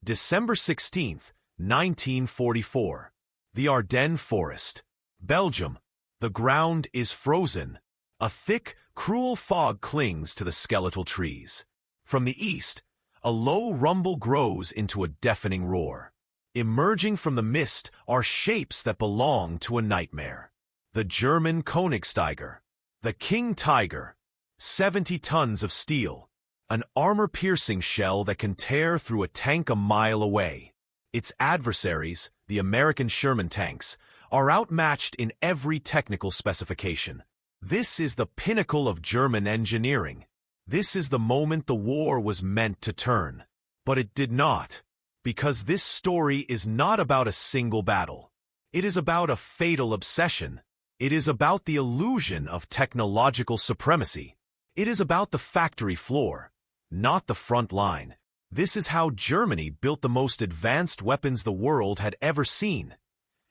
December 16, 1944. The Ardennes Forest. Belgium. The ground is frozen. A thick, cruel fog clings to the skeletal trees. From the east, a low rumble grows into a deafening roar. Emerging from the mist are shapes that belong to a nightmare. The German Königstiger. The King Tiger. 70 tons of steel. An armor-piercing shell that can tear through a tank a mile away. Its adversaries, the American Sherman tanks, are outmatched in every technical specification. This is the pinnacle of German engineering. This is the moment the war was meant to turn. But it did not, because this story is not about a single battle. It is about a fatal obsession. It is about the illusion of technological supremacy. It is about the factory floor, not the front line. This is how Germany built the most advanced weapons the world had ever seen,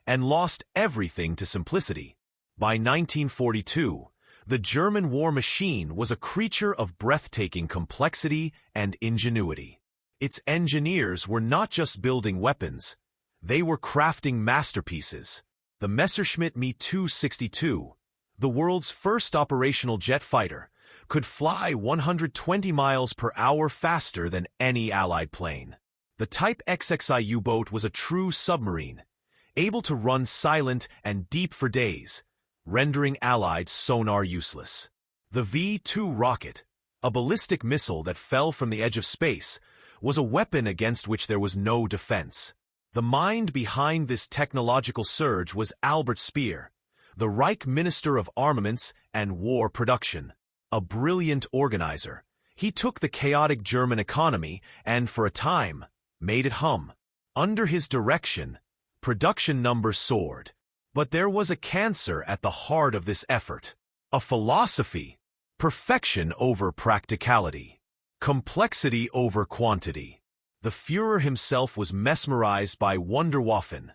and lost everything to simplicity. By 1942, the German war machine was a creature of breathtaking complexity and ingenuity. Its engineers were not just building weapons, they were crafting masterpieces. The Messerschmitt Me 262, the world's first operational jet fighter, could fly 120 miles per hour faster than any Allied plane. The Type XXI U-boat was a true submarine, able to run silent and deep for days, rendering Allied sonar useless. The V-2 rocket, a ballistic missile that fell from the edge of space, was a weapon against which there was no defense. The mind behind this technological surge was Albert Speer, the Reich Minister of Armaments and War Production. A brilliant organizer, he took the chaotic German economy and, for a time, made it hum. Under his direction, production numbers soared. But there was a cancer at the heart of this effort. A philosophy. Perfection over practicality. Complexity over quantity. The Führer himself was mesmerized by Wunderwaffen,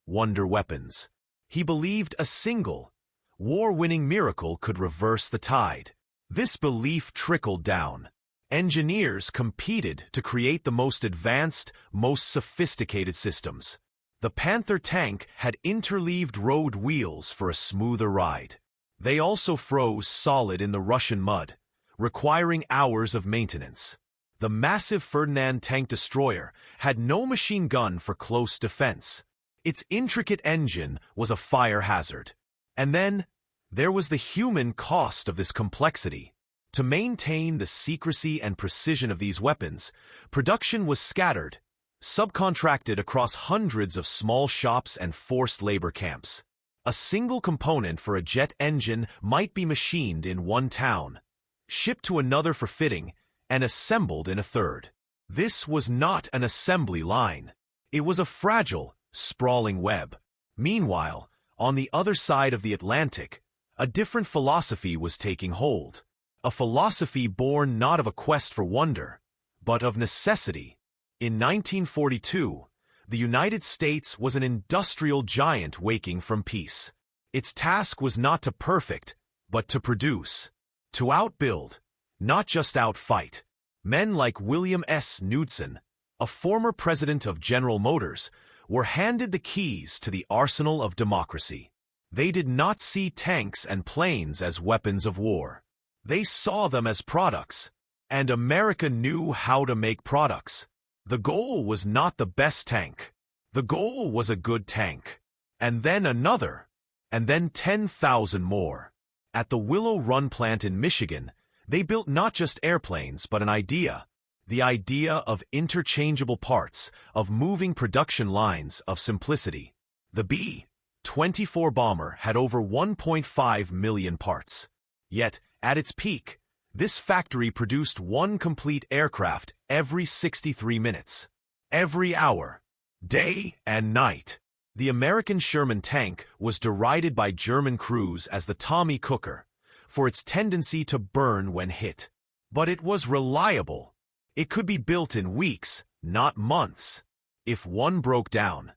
wonder weapons. He believed a single, war-winning miracle could reverse the tide. This belief trickled down. Engineers competed to create the most advanced, most sophisticated systems. The Panther tank had interleaved road wheels for a smoother ride. They also froze solid in the Russian mud, requiring hours of maintenance. The massive Ferdinand tank destroyer had no machine gun for close defense. Its intricate engine was a fire hazard. And then, there was the human cost of this complexity. To maintain the secrecy and precision of these weapons, production was scattered, subcontracted across hundreds of small shops and forced labor camps. A single component for a jet engine might be machined in one town, shipped to another for fitting, and assembled in a third. This was not an assembly line. It was a fragile, sprawling web. Meanwhile, on the other side of the Atlantic, a different philosophy was taking hold. A philosophy born not of a quest for wonder, but of necessity. In 1942, the United States was an industrial giant waking from peace. Its task was not to perfect, but to produce. To outbuild, not just outfight. Men like William S. Knudsen, a former president of General Motors, were handed the keys to the arsenal of democracy. They did not see tanks and planes as weapons of war. They saw them as products, and America knew how to make products. The goal was not the best tank. The goal was a good tank. And then another, and then 10,000 more. At the Willow Run plant in Michigan, they built not just airplanes but an idea. The idea of interchangeable parts, of moving production lines, of simplicity. The B-24 bomber had over 1.5 million parts. Yet, at its peak, this factory produced one complete aircraft every 63 minutes. Every hour, day and night. The American Sherman tank was derided by German crews as the Tommy Cooker, for its tendency to burn when hit. But it was reliable. It could be built in weeks, not months. If one broke down,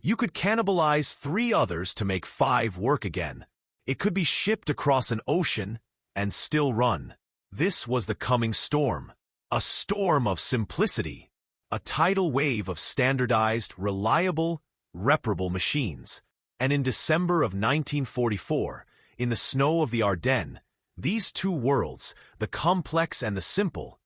you could cannibalize 3 others to make 5 work again. It could be shipped across an ocean and still run. This was the coming storm. A storm of simplicity. a tidal wave of standardized, reliable, reparable machines. And in December of 1944, in the snow of the Ardennes, these two worlds, the complex and the simple,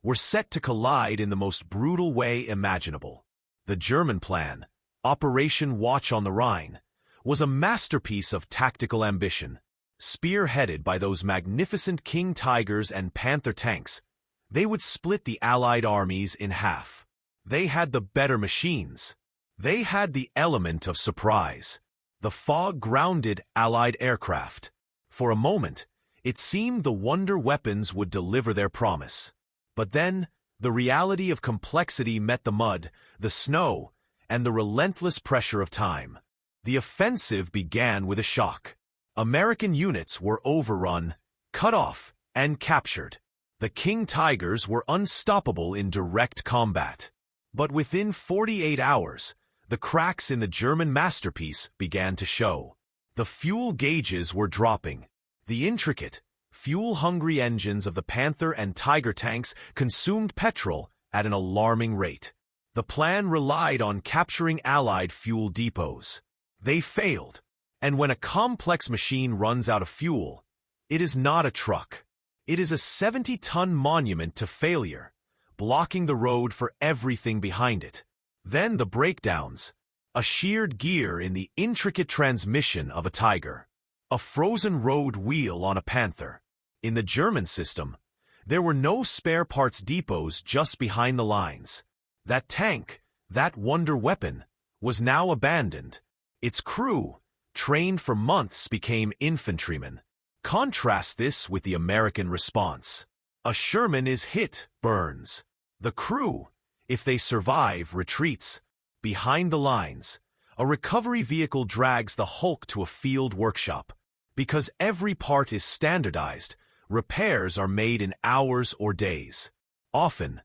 were set to collide in the most brutal way imaginable. The German plan, Operation Watch on the Rhine, was a masterpiece of tactical ambition. Spearheaded by those magnificent King Tigers and Panther tanks, they would split the Allied armies in half. They had the better machines. They had the element of surprise. The fog grounded Allied aircraft. For a moment, it seemed the wonder weapons would deliver their promise. But then, the reality of complexity met the mud, the snow, and the relentless pressure of time. The offensive began with a shock. American units were overrun, cut off, and captured. The King Tigers were unstoppable in direct combat. But within 48 hours, the cracks in the German masterpiece began to show. The fuel gauges were dropping. The intricate, fuel-hungry engines of the Panther and Tiger tanks consumed petrol at an alarming rate. The plan relied on capturing Allied fuel depots. They failed. And when a complex machine runs out of fuel, it is not a truck. It is a 70-ton monument to failure, blocking the road for everything behind it. Then the breakdowns, a sheared gear in the intricate transmission of a Tiger, a frozen road wheel on a Panther. In the German system, there were no spare parts depots just behind the lines. That tank, that wonder weapon, was now abandoned. Its crew, trained for months, became infantrymen. Contrast this with the American response. A Sherman is hit, burns. The crew, if they survive, retreats. Behind the lines, a recovery vehicle drags the Hulk to a field workshop. Because every part is standardized, repairs are made in hours or days. Often,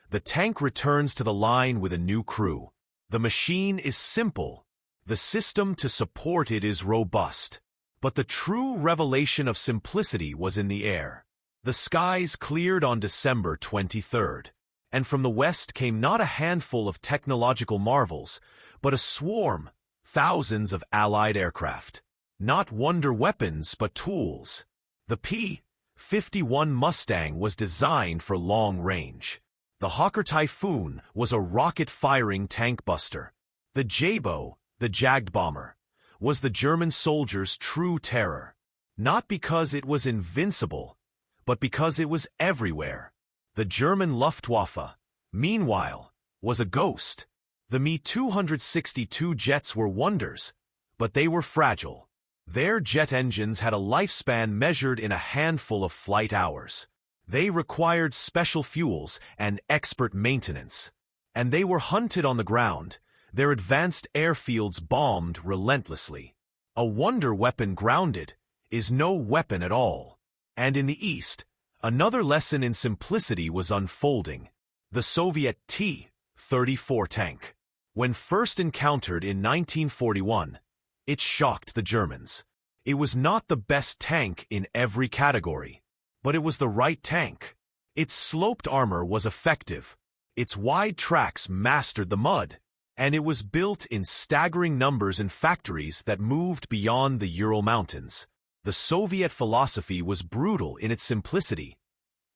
the tank returns to the line with a new crew. The machine is simple. The system to support it is robust. But the true revelation of simplicity was in the air. The skies cleared on December 23rd, and from the west came not a handful of technological marvels, but a swarm, thousands of Allied aircraft. Not wonder weapons, but tools. The P-51 Mustang was designed for long range. The Hawker Typhoon was a rocket-firing tank buster. The Jabo, the Jagd bomber, was the German soldiers' true terror. Not because it was invincible, but because it was everywhere. The German Luftwaffe, meanwhile, was a ghost. The Me-262 jets were wonders, but they were fragile. Their jet engines had a lifespan measured in a handful of flight hours. They required special fuels and expert maintenance. And they were hunted on the ground, their advanced airfields bombed relentlessly. A wonder weapon grounded is no weapon at all. And in the East, another lesson in simplicity was unfolding. The Soviet T-34 tank. When first encountered in 1941, it shocked the Germans. It was not the best tank in every category, but it was the right tank. Its sloped armor was effective. Its wide tracks mastered the mud. And it was built in staggering numbers in factories that moved beyond the Ural Mountains. The Soviet philosophy was brutal in its simplicity.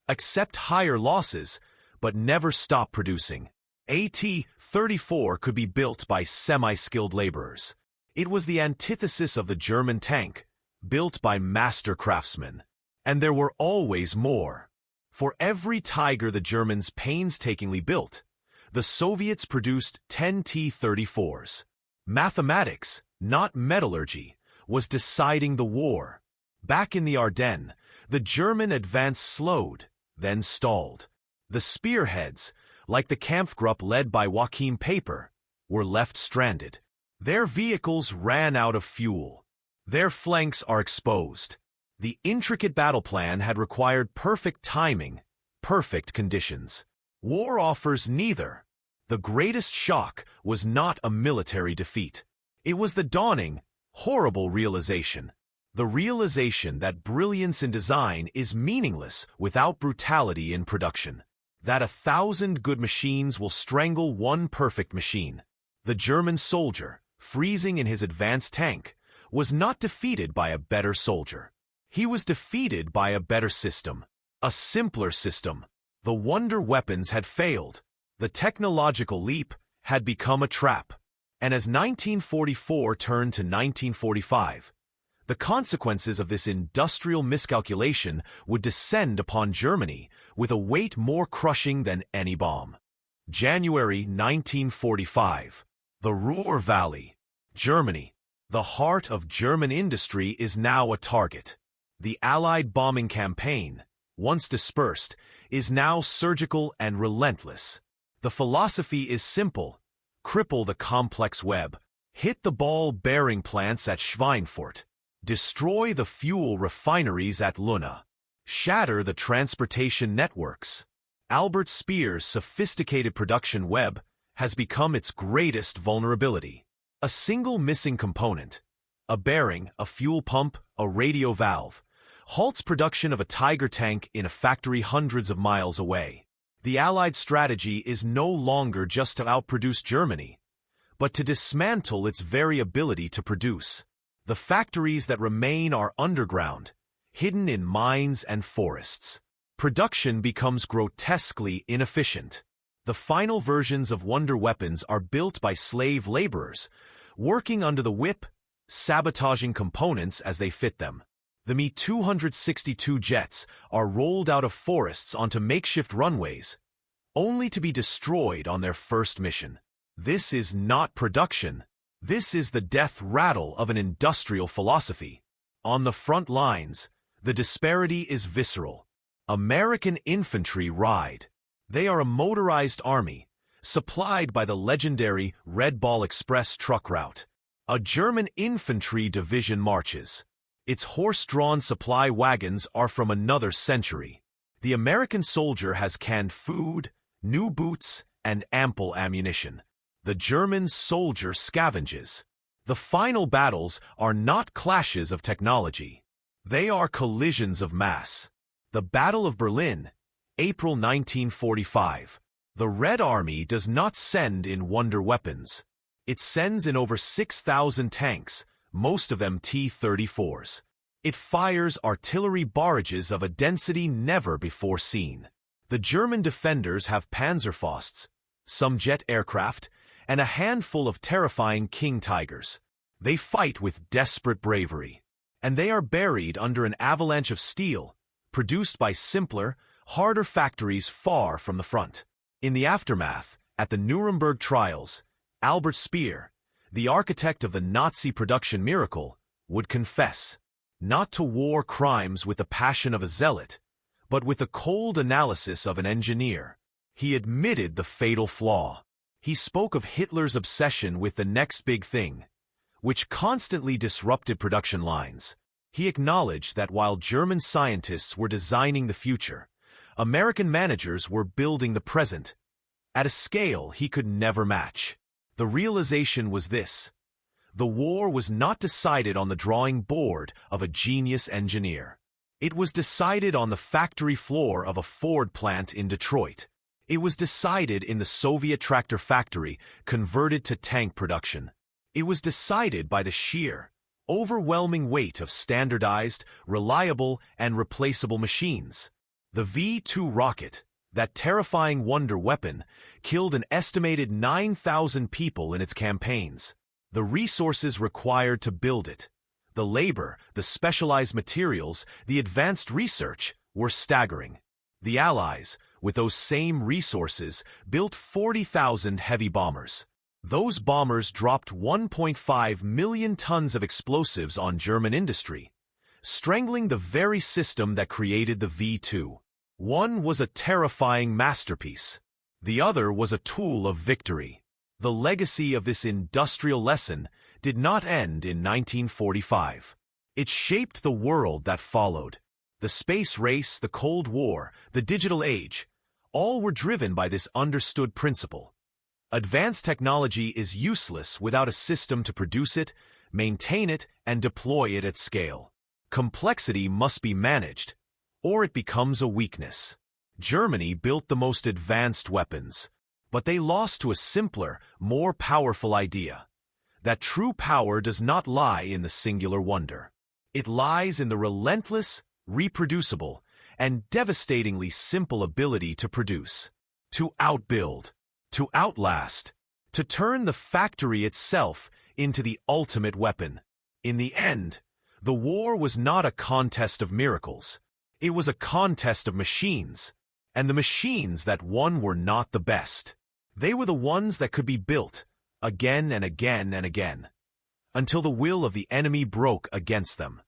Accept higher losses, but never stop producing. AT-34 could be built by semi-skilled laborers. It was the antithesis of the German tank, built by master craftsmen. And there were always more. For every Tiger the Germans painstakingly built, the Soviets produced 10 T-34s. Mathematics, not metallurgy, was deciding the war. Back in the Ardennes, the German advance slowed, then stalled. The spearheads, like the Kampfgruppe led by Joachim Paper, were left stranded. Their vehicles ran out of fuel. Their flanks are exposed. The intricate battle plan had required perfect timing, perfect conditions. War offers neither. The greatest shock was not a military defeat. It was the dawning, horrible realization. The realization that brilliance in design is meaningless without brutality in production. that 1,000 good machines will strangle one perfect machine. The German soldier, freezing in his advanced tank, was not defeated by a better soldier. He was defeated by a better system, a simpler system. The wonder weapons had failed. The technological leap had become a trap. And as 1944 turned to 1945, the consequences of this industrial miscalculation would descend upon Germany with a weight more crushing than any bomb. January 1945. The Ruhr Valley, Germany. The heart of German industry is now a target. The Allied bombing campaign, once dispersed, is now surgical and relentless. The philosophy is simple: cripple the complex web, hit the ball-bearing plants at Schweinfurt, destroy the fuel refineries at Luna, shatter the transportation networks. Albert Speer's sophisticated production web has become its greatest vulnerability. A single missing component, a bearing, a fuel pump, a radio valve, halts production of a Tiger tank in a factory hundreds of miles away. The Allied strategy is no longer just to outproduce Germany, but to dismantle its very ability to produce. The factories that remain are underground, hidden in mines and forests. Production becomes grotesquely inefficient. The final versions of wonder weapons are built by slave laborers, working under the whip, sabotaging components as they fit them. The Me-262 jets are rolled out of forests onto makeshift runways, only to be destroyed on their first mission. This is not production. This is the death rattle of an industrial philosophy. On the front lines, the disparity is visceral. American infantry ride. They are a motorized army, supplied by the legendary Red Ball Express truck route. A German infantry division marches. Its horse-drawn supply wagons are from another century. The American soldier has canned food, new boots, and ample ammunition. The German soldier scavenges. The final battles are not clashes of technology. They are collisions of mass. The Battle of Berlin, April 1945. The Red Army does not send in wonder weapons. It sends in over 6,000 tanks, most of them T-34s. It fires artillery barrages of a density never before seen. The German defenders have Panzerfausts, some jet aircraft, and a handful of terrifying King Tigers. They fight with desperate bravery, and they are buried under an avalanche of steel, produced by simpler, harder factories far from the front. In the aftermath, at the Nuremberg trials, Albert Speer, the architect of the Nazi production miracle, would confess, not to war crimes with the passion of a zealot, but with the cold analysis of an engineer. He admitted the fatal flaw. He spoke of Hitler's obsession with the next big thing, which constantly disrupted production lines. He acknowledged that while German scientists were designing the future, American managers were building the present, at a scale he could never match. The realization was this: the war was not decided on the drawing board of a genius engineer. It was decided on the factory floor of a Ford plant in Detroit. It was decided in the Soviet tractor factory converted to tank production. It was decided by the sheer, overwhelming weight of standardized, reliable, and replaceable machines. The V-2 rocket, that terrifying wonder weapon, killed an estimated 9,000 people in its campaigns. The resources required to build it, the labor, the specialized materials, the advanced research, were staggering. The Allies, with those same resources, built 40,000 heavy bombers. Those bombers dropped 1.5 million tons of explosives on German industry, strangling the very system that created the V-2. One was a terrifying masterpiece. The other was a tool of victory. The legacy of this industrial lesson did not end in 1945. It shaped the world that followed. The space race, the Cold War, the digital age, all were driven by this understood principle. Advanced technology is useless without a system to produce it, maintain it, and deploy it at scale. Complexity must be managed, or it becomes a weakness. Germany built the most advanced weapons, but they lost to a simpler, more powerful idea. That true power does not lie in the singular wonder. It lies in the relentless, reproducible, and devastatingly simple ability to produce, to outbuild, to outlast, to turn the factory itself into the ultimate weapon. In the end, the war was not a contest of miracles. It was a contest of machines, and the machines that won were not the best. They were the ones that could be built, again and again and again, until the will of the enemy broke against them.